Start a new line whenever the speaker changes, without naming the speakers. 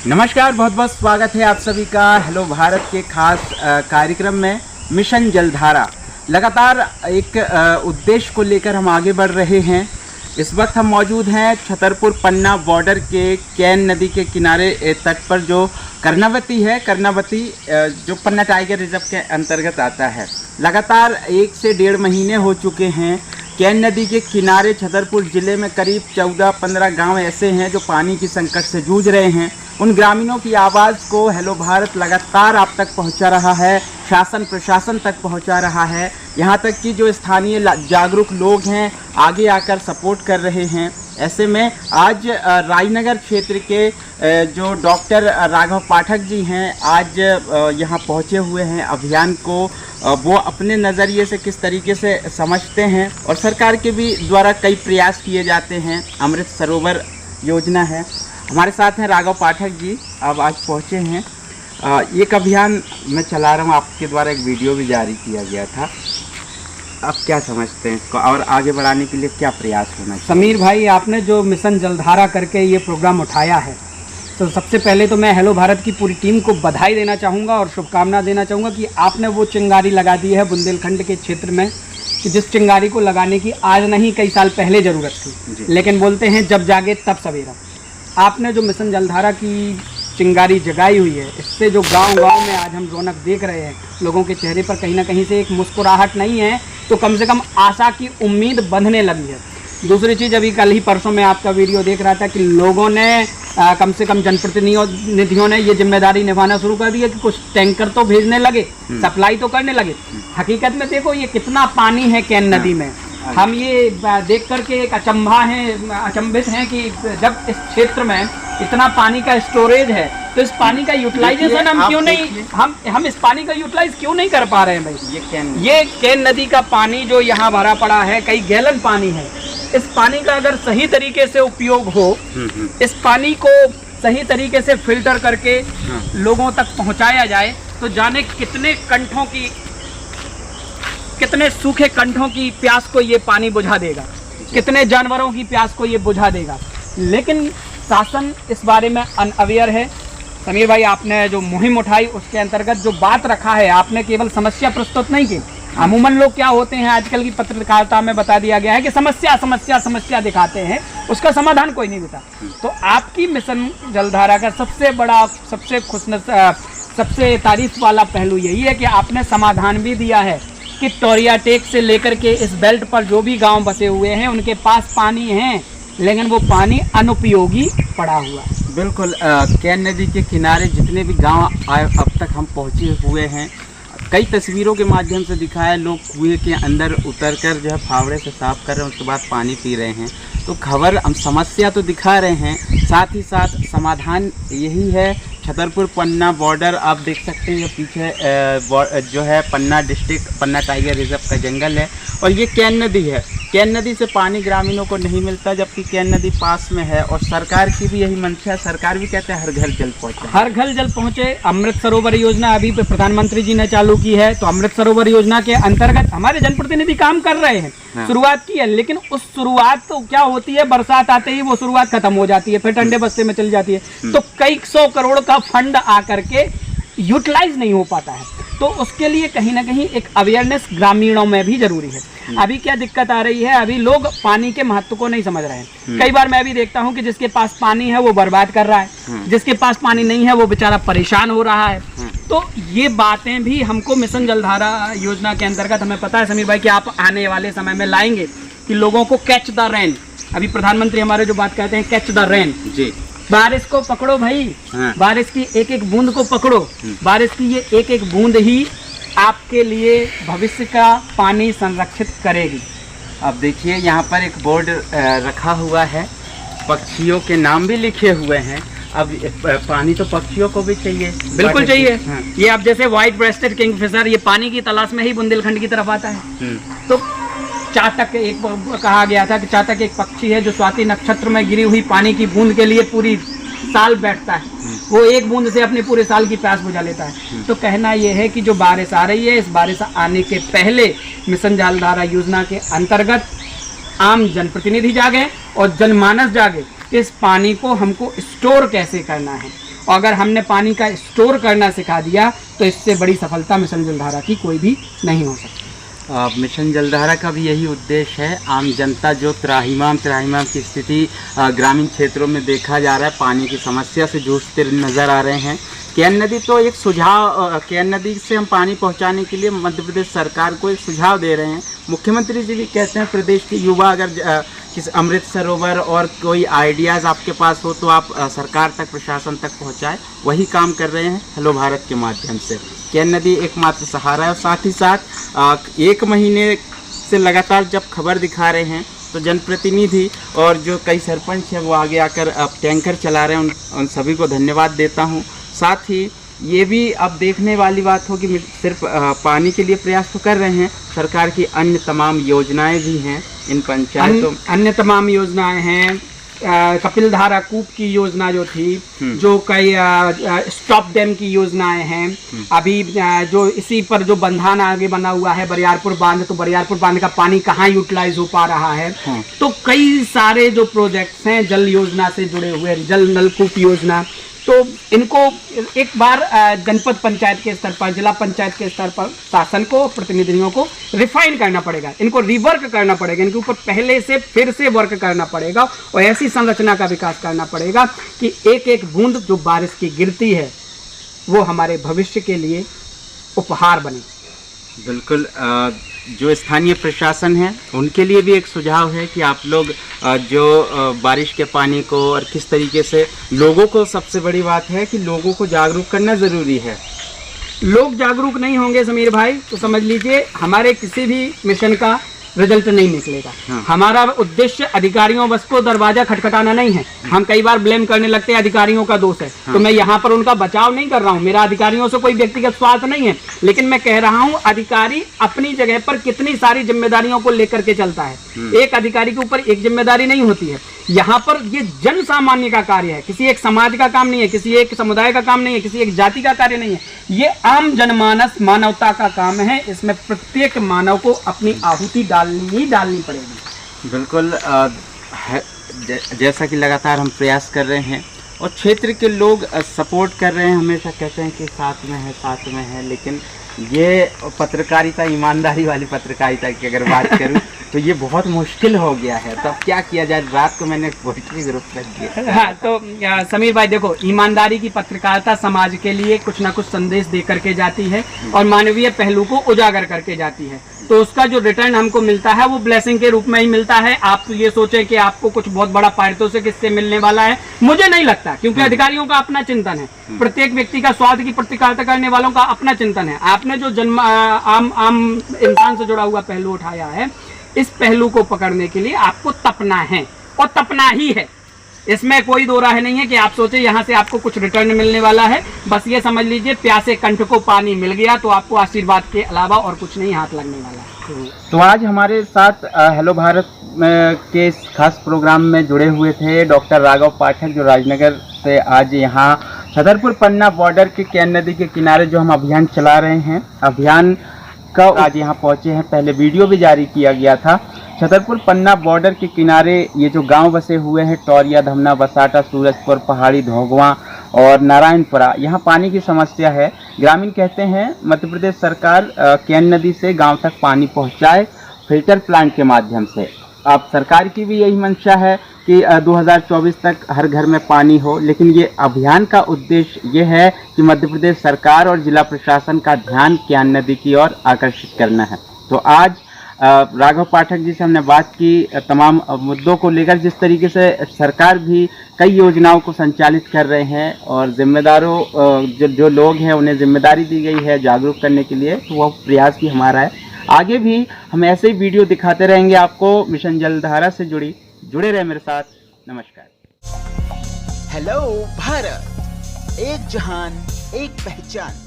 नमस्कार, बहुत बहुत स्वागत है आप सभी का हेलो भारत के खास कार्यक्रम में मिशन जलधारा। लगातार एक उद्देश्य को लेकर हम आगे बढ़ रहे हैं। इस वक्त हम मौजूद हैं छतरपुर पन्ना बॉर्डर के कैन नदी के किनारे तट पर, जो कर्णावती है। कर्णावती जो पन्ना टाइगर रिजर्व के अंतर्गत आता है। लगातार 1 से 1.5 महीने हो चुके हैं। कैन नदी के किनारे छतरपुर ज़िले में करीब 14-15 गांव ऐसे हैं जो पानी की संकट से जूझ रहे हैं। उन ग्रामीणों की आवाज़ को हेलो भारत लगातार आप तक पहुंचा रहा है, शासन प्रशासन तक पहुंचा रहा है। यहां तक कि जो स्थानीय जागरूक लोग हैं आगे आकर सपोर्ट कर रहे हैं। ऐसे में आज राजनगर क्षेत्र के जो डॉक्टर राघव पाठक जी हैं, आज यहां पहुंचे हुए हैं। अभियान को वो अपने नज़रिए से किस तरीके से समझते हैं, और सरकार के भी द्वारा कई प्रयास किए जाते हैं। अमृत सरोवर योजना है। हमारे साथ हैं राघव पाठक जी, अब आज पहुंचे हैं। एक अभियान मैं चला रहा हूं, आपके द्वारा एक वीडियो भी जारी किया गया था। आप क्या समझते हैं इसको, और आगे बढ़ाने के लिए क्या प्रयास होना चाहिए?
समीर भाई, आपने जो मिशन जलधारा करके ये प्रोग्राम उठाया है, तो सबसे पहले तो मैं हेलो भारत की पूरी टीम को बधाई देना चाहूँगा और शुभकामना देना चाहूँगा कि आपने वो चिंगारी लगा दी है बुंदेलखंड के क्षेत्र में, कि जिस चिंगारी को लगाने की आज नहीं कई साल पहले ज़रूरत थी। लेकिन बोलते हैं जब जागे तब सवेरा। आपने जो मिशन जलधारा की चिंगारी जगाई हुई है, इससे जो गांव-गांव में आज हम रौनक देख रहे हैं, लोगों के चेहरे पर कहीं ना कहीं से एक मुस्कुराहट नहीं है तो कम से कम आशा की उम्मीद बंधने लगी है। दूसरी चीज़, अभी कल ही परसों में आपका वीडियो देख रहा था कि लोगों ने कम से कम जनप्रतिनिधियों ने ये जिम्मेदारी निभाना शुरू कर दी है कि कुछ टैंकर तो भेजने लगे, सप्लाई तो करने लगे। हकीकत में देखो ये कितना पानी है कैन नदी में। हम ये देख करके एक अचंभित हैं कि जब इस क्षेत्र में इतना पानी का स्टोरेज है तो इस पानी का यूटिलाइजेशन हम क्यों नहीं हम इस पानी का यूटिलाइज क्यों नहीं कर पा रहे हैं भाई। ये कैन नदी का पानी जो यहाँ भरा पड़ा है, कई गैलन पानी है। इस पानी का अगर सही तरीके से उपयोग हो, इस पानी को सही तरीके से फिल्टर करके लोगों तक पहुँचाया जाए, तो जाने कितने सूखे कंठों की प्यास को ये पानी बुझा देगा, कितने जानवरों की प्यास को ये बुझा देगा। लेकिन शासन इस बारे में अनअवेयर है। समीर भाई, आपने जो मुहिम उठाई उसके अंतर्गत जो बात रखा है, आपने केवल समस्या प्रस्तुत नहीं की। अमूमन लोग क्या होते हैं, आजकल की पत्रकारिता में बता दिया गया है कि समस्या समस्या समस्या दिखाते हैं, उसका समाधान कोई नहीं देता। तो आपकी मिशन जलधारा का सबसे बड़ा, सबसे तारीफ वाला पहलू यही है कि आपने समाधान भी दिया है कि टोरिया टेक से लेकर के इस बेल्ट पर जो भी गांव बसे हुए हैं उनके पास पानी है, लेकिन वो पानी अनुपयोगी पड़ा हुआ है।
बिल्कुल। कैन नदी के किनारे जितने भी गांव अब तक हम पहुंचे हुए हैं, कई तस्वीरों के माध्यम से दिखाया, लोग कुएं के अंदर उतरकर जो है फावड़े से साफ कर रहे हैं, उसके बाद पानी पी रहे हैं। तो खबर, हम समस्या तो दिखा रहे हैं, साथ ही साथ समाधान यही है। छतरपुर पन्ना बॉर्डर आप देख सकते हैं, पीछे जो है पन्ना डिस्ट्रिक्ट, पन्ना टाइगर रिजर्व का जंगल है, और ये कैन नदी है। कैन नदी से पानी ग्रामीणों को नहीं मिलता, जबकि कैन नदी पास में है। और सरकार की भी यही मंशा है, सरकार भी कहते हैं हर घर जल पहुँचे,
हर घर जल पहुँचे। अमृत सरोवर योजना अभी प्रधानमंत्री जी ने चालू की है, तो अमृत सरोवर योजना के अंतर्गत हमारे जनप्रतिनिधि काम कर रहे हैं। शुरुआत की है, लेकिन उस शुरुआत तो क्या होती है, बरसात आते ही वो शुरुआत खत्म हो जाती है, फिर ठंडे बस्ते में चली जाती है। तो कई 100 करोड़ का फंड आकर के यूटिलाइज नहीं हो पाता है। तो उसके लिए कहीं ना कहीं एक अवेयरनेस ग्रामीणों में भी जरूरी है। अभी क्या दिक्कत आ रही है, अभी लोग पानी के महत्व को नहीं समझ रहे हैं। कई बार मैं भी देखता हूं कि जिसके पास पानी है वो बर्बाद कर रहा है, जिसके पास पानी नहीं है वो बेचारा परेशान हो रहा है। तो ये बातें भी हमको मिशन जलधारा योजना के अंतर्गत, हमें पता है समीर भाई कि आप आने वाले समय में लाएंगे कि लोगों को कैच द रेन, अभी प्रधानमंत्री हमारे जो बात कहते हैं कैच द रेन जी, बारिश को पकड़ो भाई। बारिश की एक एक बूंद को पकड़ो। बारिश की ये एक एक बूंद ही आपके लिए भविष्य का पानी संरक्षित करेगी।
अब देखिए यहाँ पर एक बोर्ड रखा हुआ है, पक्षियों के नाम भी लिखे हुए हैं। अब पानी तो पक्षियों को भी चाहिए,
बिल्कुल चाहिए। ये अब जैसे व्हाइट ब्रेस्टेड किंगफिशर, ये पानी की तलाश में ही बुंदेलखंड की तरफ आता है। तो चातक, एक कहा गया था कि चातक एक पक्षी है जो स्वाति नक्षत्र में गिरी हुई पानी की बूंद के लिए पूरी साल बैठता है। वो एक बूंद से अपने पूरे साल की प्यास बुझा लेता है। तो कहना यह है कि जो बारिश आ रही है, इस बारिश आने के पहले मिशन जलधारा योजना के अंतर्गत आम जनप्रतिनिधि जागे और जनमानस जागे, इस पानी को हमको स्टोर कैसे करना है और अगर हमने पानी का स्टोर करना सिखा दिया तो इससे बड़ी सफलता मिशन जलधारा की कोई भी नहीं हो सकती।
मिशन जलधारा का भी यही उद्देश्य है। आम जनता जो त्राहिमाम की स्थिति ग्रामीण क्षेत्रों में देखा जा रहा है, पानी की समस्या से जूझते नज़र आ रहे हैं। केन नदी तो एक सुझाव, केन नदी से हम पानी पहुंचाने के लिए मध्य प्रदेश सरकार को एक सुझाव दे रहे हैं। मुख्यमंत्री जी भी कहते हैं प्रदेश के युवा अगर किसी अमृत सरोवर और कोई आइडियाज़ आपके पास हो तो आप सरकार तक, प्रशासन तक पहुंचाएं। वही काम कर रहे हैं हेलो भारत के माध्यम से। केन नदी एकमात्र सहारा है और साथ ही साथ 1 महीने से लगातार जब खबर दिखा रहे हैं तो जनप्रतिनिधि और जो कई सरपंच हैं वो आगे आकर अब टैंकर चला रहे हैं। उन सभी को धन्यवाद देता हूँ। साथ ही ये भी अब देखने वाली बात हो कि सिर्फ पानी के लिए प्रयास तो कर रहे हैं, सरकार की अन्य तमाम योजनाएं भी हैं इन पंचायतों।
अन्य तमाम योजनाएं हैं। कपिल धारा कूप की योजना जो थी, जो कई स्टॉप डैम की योजनाएं हैं। अभी जो इसी पर जो बंधान आगे बना हुआ है बरियारपुर बांध, तो बरियारपुर बांध का पानी कहाँ यूटिलाइज हो पा रहा है। तो कई सारे जो प्रोजेक्ट्स हैं जल योजना से जुड़े हुए, जल नलकूप योजना, तो इनको एक बार जनपद पंचायत के स्तर पर, जिला पंचायत के स्तर पर शासन को, प्रतिनिधियों को रिफाइन करना पड़ेगा, इनको रिवर्क करना पड़ेगा, इनके ऊपर पहले से फिर से वर्क करना पड़ेगा और ऐसी संरचना का विकास करना पड़ेगा कि एक एक बूंद जो बारिश की गिरती है वो हमारे भविष्य के लिए उपहार बने।
बिल्कुल। जो स्थानीय प्रशासन है उनके लिए भी एक सुझाव है कि आप लोग जो बारिश के पानी को और किस तरीके से लोगों को, सबसे बड़ी बात है कि लोगों को जागरूक करना ज़रूरी है।
लोग जागरूक नहीं होंगे समीर भाई तो समझ लीजिए हमारे किसी भी मिशन का रिजल्ट नहीं निकलेगा। हमारा उद्देश्य अधिकारियों बस को दरवाजा खटखटाना नहीं है। हम कई बार ब्लेम करने लगते हैं अधिकारियों का दोष है, तो मैं यहाँ पर उनका बचाव नहीं कर रहा हूँ। मेरा अधिकारियों से कोई व्यक्तिगत स्वार्थ नहीं है, लेकिन मैं कह रहा हूँ अधिकारी अपनी जगह पर कितनी सारी जिम्मेदारियों को लेकर के चलता है। एक अधिकारी के ऊपर एक जिम्मेदारी नहीं होती है। यहाँ पर ये जन सामान्य का कार्य है, किसी एक समाज का काम नहीं है, किसी एक समुदाय का काम नहीं है, किसी एक जाति का कार्य नहीं है। ये आम जनमानस, मानवता का काम है। इसमें प्रत्येक मानव को अपनी आहुति डालनी पड़ेगी।
बिल्कुल। जैसा कि लगातार हम प्रयास कर रहे हैं और क्षेत्र के लोग सपोर्ट कर रहे हैं, हमेशा कहते हैं कि साथ में है, लेकिन ये पत्रकारिता, ईमानदारी वाली पत्रकारिता की अगर बात करूं तो ये बहुत मुश्किल हो गया है। तो अब क्या किया जाए? रात को मैंने पोइट्री ग्रुप रख दिया।
हाँ, तो समीर भाई देखो, ईमानदारी की पत्रकारिता समाज के लिए कुछ ना कुछ संदेश दे करके जाती है और मानवीय पहलू को उजागर करके जाती है। तो उसका जो रिटर्न हमको मिलता है वो ब्लेसिंग के रूप में ही मिलता है। आप ये सोचें कि आपको कुछ बहुत बड़ा पारितोषिक इससे मिलने वाला है, मुझे नहीं लगता, क्योंकि अधिकारियों का अपना चिंतन है, प्रत्येक व्यक्ति का स्वार्थ की पत्रकारिता करने वालों का अपना चिंतन है। आपने जो जन्म आम इंसान से जुड़ा हुआ पहलू उठाया है, इस पहलू को पकड़ने के लिए आपको तपना है और तपना ही है। इसमें कोई दो राह नहीं है कि आप सोचे यहाँ से आपको कुछ रिटर्न मिलने वाला है। बस ये समझ लीजिए प्यासे कंठ को पानी मिल गया तो आपको आशीर्वाद के अलावा और कुछ नहीं हाथ लगने वाला।
तो आज हमारे साथ हेलो भारत के इस खास प्रोग्राम में जुड़े हुए थे डॉक्टर राघव पाठक, जो राजनगर से आज यहाँ छतरपुर पन्ना बॉर्डर के केन नदी के किनारे जो हम अभियान चला रहे हैं, अभियान का आज यहाँ पहुँचे हैं। पहले वीडियो भी जारी किया गया था। छतरपुर पन्ना बॉर्डर के किनारे ये जो गांव बसे हुए हैं, टौरिया, धमना, बसाटा, सूरजपुर, पहाड़ी, धोगवा और नारायणपुरा, यहाँ पानी की समस्या है। ग्रामीण कहते हैं मध्य प्रदेश सरकार केन नदी से गांव तक पानी पहुँचाए फिल्टर प्लांट के माध्यम से। अब सरकार की भी यही मंशा है कि 2024 तक हर घर में पानी हो, लेकिन ये अभियान का उद्देश्य ये है कि मध्य प्रदेश सरकार और जिला प्रशासन का ध्यान केन नदी की ओर आकर्षित करना है। तो आज राघव पाठक जी से हमने बात की तमाम मुद्दों को लेकर, जिस तरीके से सरकार भी कई योजनाओं को संचालित कर रहे हैं और जिम्मेदारों जो लोग हैं उन्हें जिम्मेदारी दी गई है जागरूक करने के लिए, तो वह प्रयास भी हमारा है। आगे भी हम ऐसे ही वीडियो दिखाते रहेंगे आपको मिशन जलधारा से जुड़े रहे मेरे साथ। नमस्कार।
हेलो भारत, एक जहान एक पहचान।